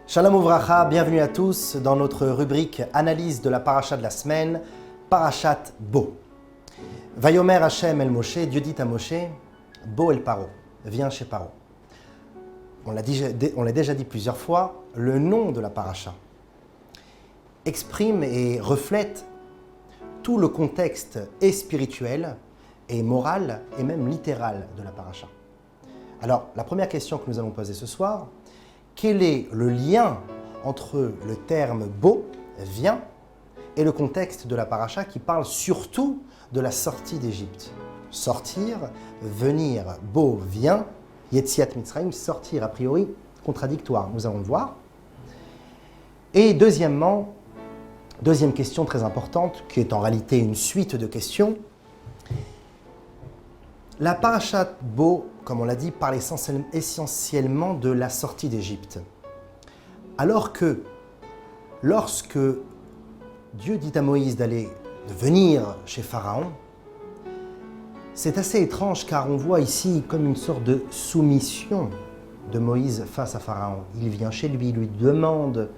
Shalom Uvracha, bienvenue à tous dans notre rubrique analyse de la paracha de la semaine, Parashat Bo. Vayomer Hashem el Moshe, Dieu dit à Moshe, Bo el Paro, viens chez Paro. On l'a déjà dit plusieurs fois, le nom de la paracha exprime et reflète tout le contexte et spirituel et moral et même littéral de la paracha. Alors, la première question que nous allons poser ce soir, quel est le lien entre le terme « bo » vient et le contexte de la paracha qui parle surtout de la sortie d'Égypte? Sortir, venir, bo vient, Yetziat Mitzrayim, sortir a priori contradictoire, nous allons le voir. Et deuxièmement, deuxième question très importante, qui est en réalité une suite de questions. La parashat Bo, comme on l'a dit, parle essentiellement de la sortie d'Égypte. Alors que, lorsque Dieu dit à Moïse de venir chez Pharaon, c'est assez étrange car on voit ici comme une sorte de soumission de Moïse face à Pharaon. Il vient chez lui, il lui demande,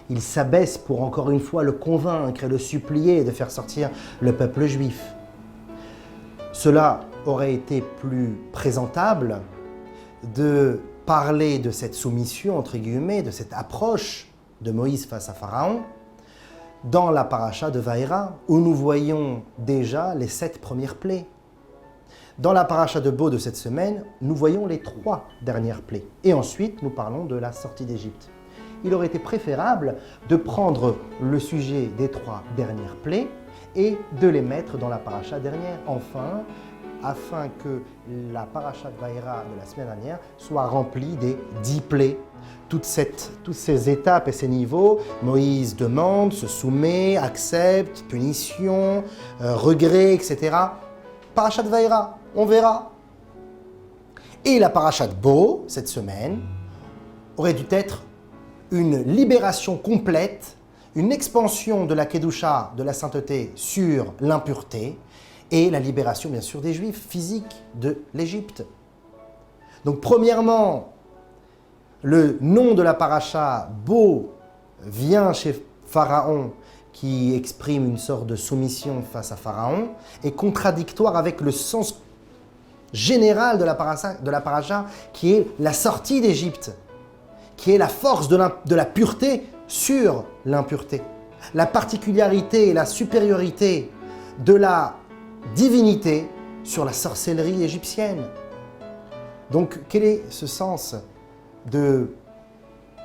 il s'abaisse pour encore une fois le convaincre et le supplier de faire sortir le peuple juif. Cela aurait été plus présentable de parler de cette soumission, entre guillemets, de cette approche de Moïse face à Pharaon, dans la paracha de Vaïra, où nous voyons déjà les 7 premières plaies. Dans la paracha de Bo de cette semaine, nous voyons les 3 dernières plaies. Et ensuite, nous parlons de la sortie d'Égypte. Il aurait été préférable de prendre le sujet des 3 dernières plaies et de les mettre dans la paracha dernière. Enfin, afin que la paracha de Vaïra de la semaine dernière soit remplie des 10 plaies. Toutes ces étapes et ces niveaux, Moïse demande, se soumet, accepte, punition, regret, etc. Paracha de Vaïra, on verra. Et la paracha de Bo, cette semaine, aurait dû être une libération complète, une expansion de la Kedusha, de la sainteté sur l'impureté, et la libération, bien sûr, des Juifs physiques de l'Égypte. Donc, premièrement, le nom de la paracha, Bo, vient chez Pharaon, qui exprime une sorte de soumission face à Pharaon, est contradictoire avec le sens général de la paracha, qui est la sortie d'Égypte, qui est la force de la pureté sur l'impureté. La particularité et la supériorité de la divinité sur la sorcellerie égyptienne. Donc, quel est ce sens de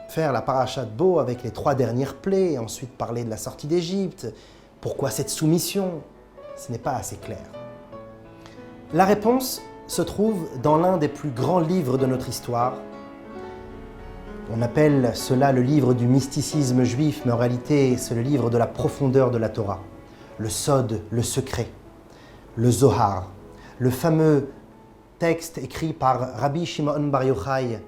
faire la paracha de Bo avec les 3 dernières plaies et ensuite parler de la sortie d'Égypte? Pourquoi cette soumission? Ce n'est pas assez clair. La réponse se trouve dans l'un des plus grands livres de notre histoire. On appelle cela le livre du mysticisme juif, mais en réalité, c'est le livre de la profondeur de la Torah. Le Sod, le secret. Le Zohar, le fameux texte écrit par Rabbi Shimon Bar Yochai,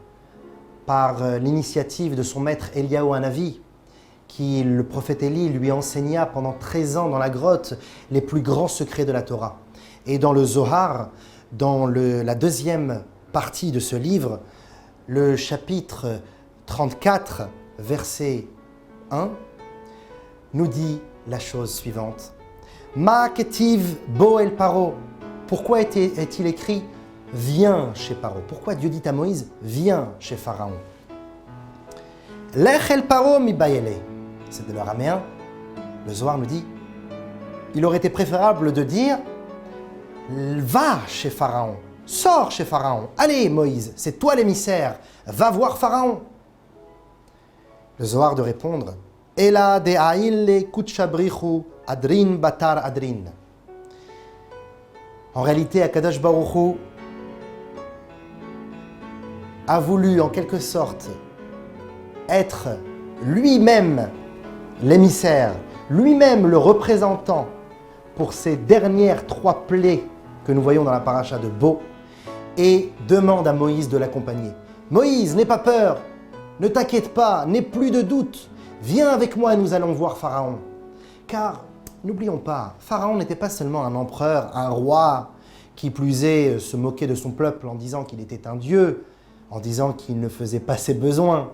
par l'initiative de son maître Eliyahu Hanavi, qui, le prophète Élie, lui enseigna pendant 13 ans dans la grotte les plus grands secrets de la Torah. Et dans le Zohar, dans la deuxième partie de ce livre, le chapitre 34, verset 1, nous dit la chose suivante. Ma ketiv bo el Paro. Pourquoi est-il écrit « Viens chez Paro » Pourquoi Dieu dit à Moïse « Viens chez Pharaon » Lech el Paro mi bayele. C'est de l'araméen. Le Zohar nous dit il aurait été préférable de dire « Va chez Pharaon, sors chez Pharaon. Allez Moïse, c'est toi l'émissaire, va voir Pharaon. » Le Zohar de répondre « Ela de aïle kutchabrichu adrin batar adrin. » En réalité, Akadosh Baruch Hu a voulu en quelque sorte être lui-même l'émissaire, lui-même le représentant pour ces dernières 3 plaies que nous voyons dans la paracha de Bo et demande à Moïse de l'accompagner. Moïse, n'aie pas peur, ne t'inquiète pas, n'aie plus de doute, viens avec moi et nous allons voir Pharaon. Car, n'oublions pas, Pharaon n'était pas seulement un empereur, un roi, qui plus est se moquait de son peuple en disant qu'il était un dieu, en disant qu'il ne faisait pas ses besoins.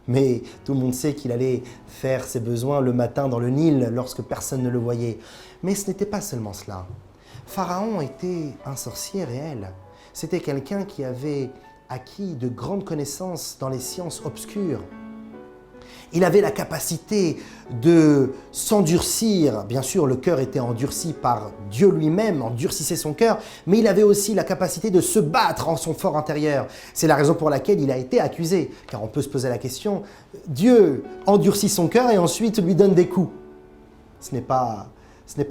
Mais tout le monde sait qu'il allait faire ses besoins le matin dans le Nil lorsque personne ne le voyait. Mais ce n'était pas seulement cela. Pharaon était un sorcier réel. C'était quelqu'un qui avait acquis de grandes connaissances dans les sciences obscures. Il avait la capacité de s'endurcir. Bien sûr, le cœur était endurci par Dieu lui-même, endurcissait son cœur, mais il avait aussi la capacité de se battre en son fort intérieur. C'est la raison pour laquelle il a été accusé. Car on peut se poser la question, Dieu endurcit son cœur et ensuite lui donne des coups. Ce n'est pas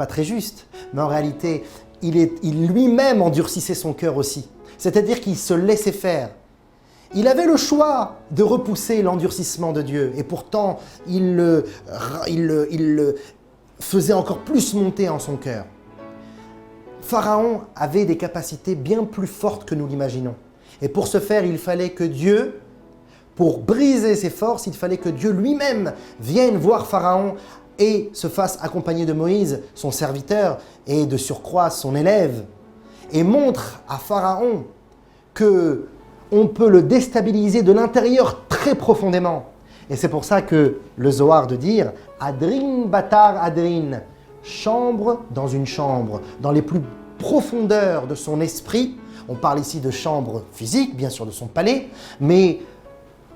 très juste. Mais en réalité, il lui-même endurcissait son cœur aussi. C'est-à-dire qu'il se laissait faire. Il avait le choix de repousser l'endurcissement de Dieu et pourtant il le faisait encore plus monter en son cœur. Pharaon avait des capacités bien plus fortes que nous l'imaginons. Et pour ce faire, il fallait que Dieu, pour briser ses forces, il fallait que Dieu lui-même vienne voir Pharaon et se fasse accompagner de Moïse, son serviteur, et de surcroît son élève, et montre à Pharaon que on peut le déstabiliser de l'intérieur très profondément. Et c'est pour ça que le Zohar de dire « Adrin batar adrin » chambre dans une chambre, dans les plus profondeurs de son esprit. On parle ici de chambre physique, bien sûr de son palais, mais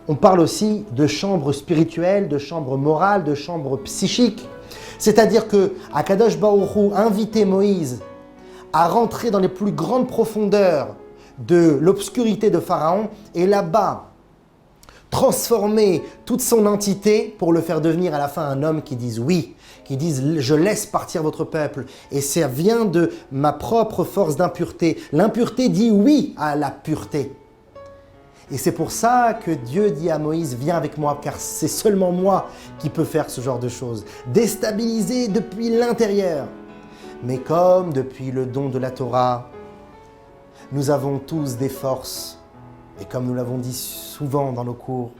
on parle aussi de chambre spirituelle, de chambre morale, de chambre psychique. C'est-à-dire que Akadosh Baruch Hu invitait Moïse à rentrer dans les plus grandes profondeurs de l'obscurité de Pharaon et là-bas transformer toute son entité pour le faire devenir à la fin un homme qui dise oui, qui dise je laisse partir votre peuple et ça vient de ma propre force d'impureté. L'impureté dit oui à la pureté. Et c'est pour ça que Dieu dit à Moïse viens avec moi car c'est seulement moi qui peux faire ce genre de choses. Déstabiliser depuis l'intérieur. Mais comme depuis le don de la Torah, nous avons tous des forces, et comme nous l'avons dit souvent dans nos cours,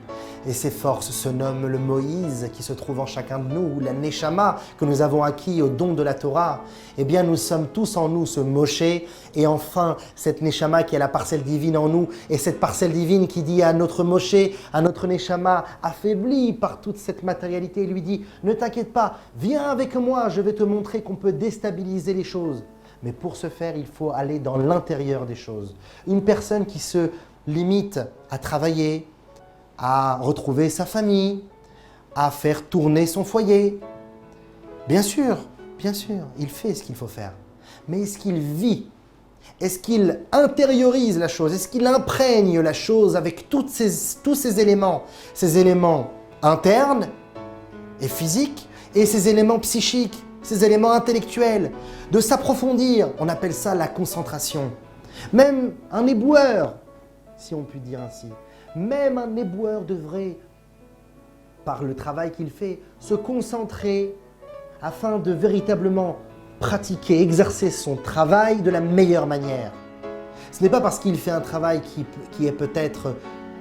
et ces forces se nomment le Moïse qui se trouve en chacun de nous, ou la Neshama que nous avons acquis au don de la Torah, eh bien nous sommes tous en nous ce Moshe, et enfin cette Neshama qui est la parcelle divine en nous, et cette parcelle divine qui dit à notre Moshe, à notre Neshama, affaibli par toute cette matérialité, il lui dit « Ne t'inquiète pas, viens avec moi, je vais te montrer qu'on peut déstabiliser les choses. » Mais pour ce faire, il faut aller dans l'intérieur des choses. Une personne qui se limite à travailler, à retrouver sa famille, à faire tourner son foyer. Bien sûr, il fait ce qu'il faut faire. Mais est-ce qu'il vit? Est-ce qu'il intériorise la chose? Est-ce qu'il imprègne la chose avec tous ces éléments internes et physiques et ces éléments psychiques, ces éléments intellectuels, de s'approfondir? On appelle ça la concentration. Même un éboueur, si on peut dire ainsi, même un éboueur devrait, par le travail qu'il fait, se concentrer afin de véritablement pratiquer, exercer son travail de la meilleure manière. Ce n'est pas parce qu'il fait un travail qui est peut-être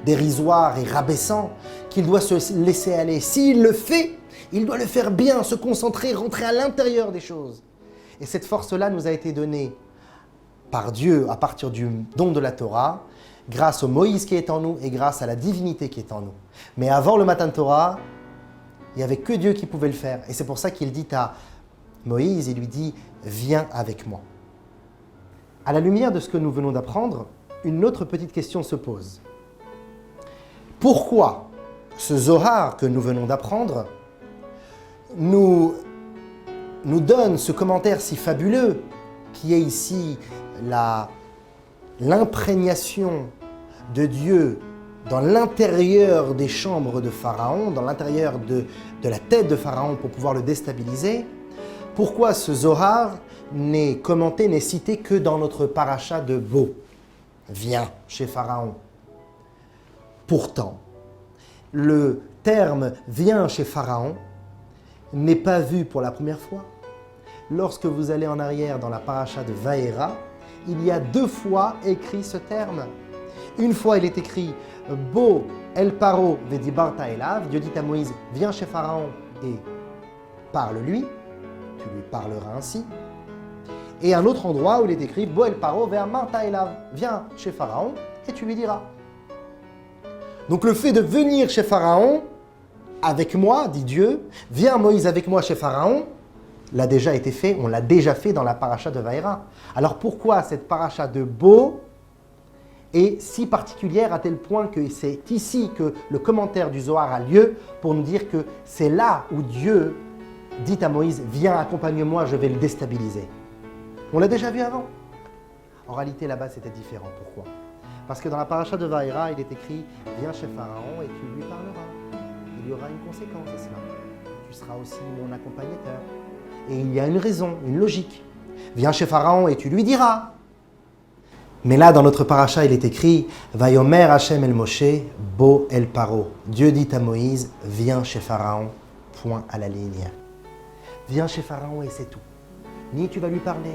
dérisoire et rabaissant qu'il doit se laisser aller. S'il le fait, il doit le faire bien, se concentrer, rentrer à l'intérieur des choses. Et cette force-là nous a été donnée par Dieu à partir du don de la Torah, grâce au Moïse qui est en nous et grâce à la divinité qui est en nous. Mais avant le Matan Torah, il n'y avait que Dieu qui pouvait le faire. Et c'est pour ça qu'il dit à Moïse, il lui dit « Viens avec moi ». À la lumière de ce que nous venons d'apprendre, une autre petite question se pose. Pourquoi ce Zohar que nous venons d'apprendre nous donne ce commentaire si fabuleux qui est ici l'imprégnation de Dieu dans l'intérieur des chambres de Pharaon, dans l'intérieur de la tête de Pharaon pour pouvoir le déstabiliser? Pourquoi ce Zohar n'est commenté, n'est cité que dans notre paracha de Bo? Viens chez Pharaon. Pourtant, le terme « viens chez Pharaon » n'est pas vu pour la première fois. Lorsque vous allez en arrière dans la paracha de Vaera, il y a 2 fois écrit ce terme. Une fois, il est écrit « Bo el paro vedibarta elav » Dieu dit à Moïse « Viens chez Pharaon et parle-lui » tu lui parleras ainsi. Et un autre endroit où il est écrit « Bo el paro ve'amarta elav » Viens chez Pharaon et tu lui diras. Donc le fait de venir chez Pharaon, avec moi, dit Dieu, viens Moïse avec moi chez Pharaon, l'a déjà été fait, on l'a déjà fait dans la paracha de Vaïra. Alors pourquoi cette paracha de Bo est si particulière à tel point que c'est ici que le commentaire du Zohar a lieu pour nous dire que c'est là où Dieu dit à Moïse, viens accompagne-moi, je vais le déstabiliser. On l'a déjà vu avant. En réalité là-bas c'était différent. Pourquoi ? Parce que dans la paracha de Vaïra, il est écrit, viens chez Pharaon et tu lui parleras. Il y aura une conséquence à cela. Tu seras aussi mon accompagnateur. Et il y a une raison, une logique. Viens chez Pharaon et tu lui diras. Mais là, dans notre paracha, il est écrit Vayomer Hashem el Moshe, Bo el Paro. Dieu dit à Moïse, viens chez Pharaon, point à la ligne. Viens chez Pharaon et c'est tout. Ni tu vas lui parler,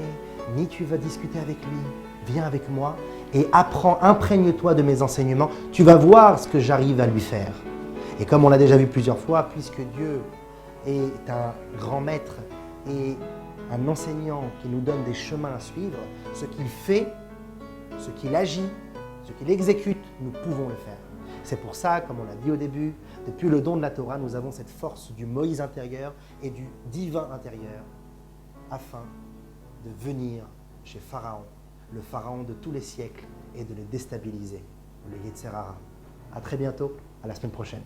ni tu vas discuter avec lui. Viens avec moi et apprends, imprègne-toi de mes enseignements. Tu vas voir ce que j'arrive à lui faire. Et comme on l'a déjà vu plusieurs fois, puisque Dieu est un grand maître et un enseignant qui nous donne des chemins à suivre, ce qu'il fait, ce qu'il agit, ce qu'il exécute, nous pouvons le faire. C'est pour ça, comme on l'a dit au début, depuis le don de la Torah, nous avons cette force du Moïse intérieur et du divin intérieur afin de venir chez Pharaon, le Pharaon de tous les siècles, et de le déstabiliser, le Yetzer Hara. À très bientôt, à la semaine prochaine.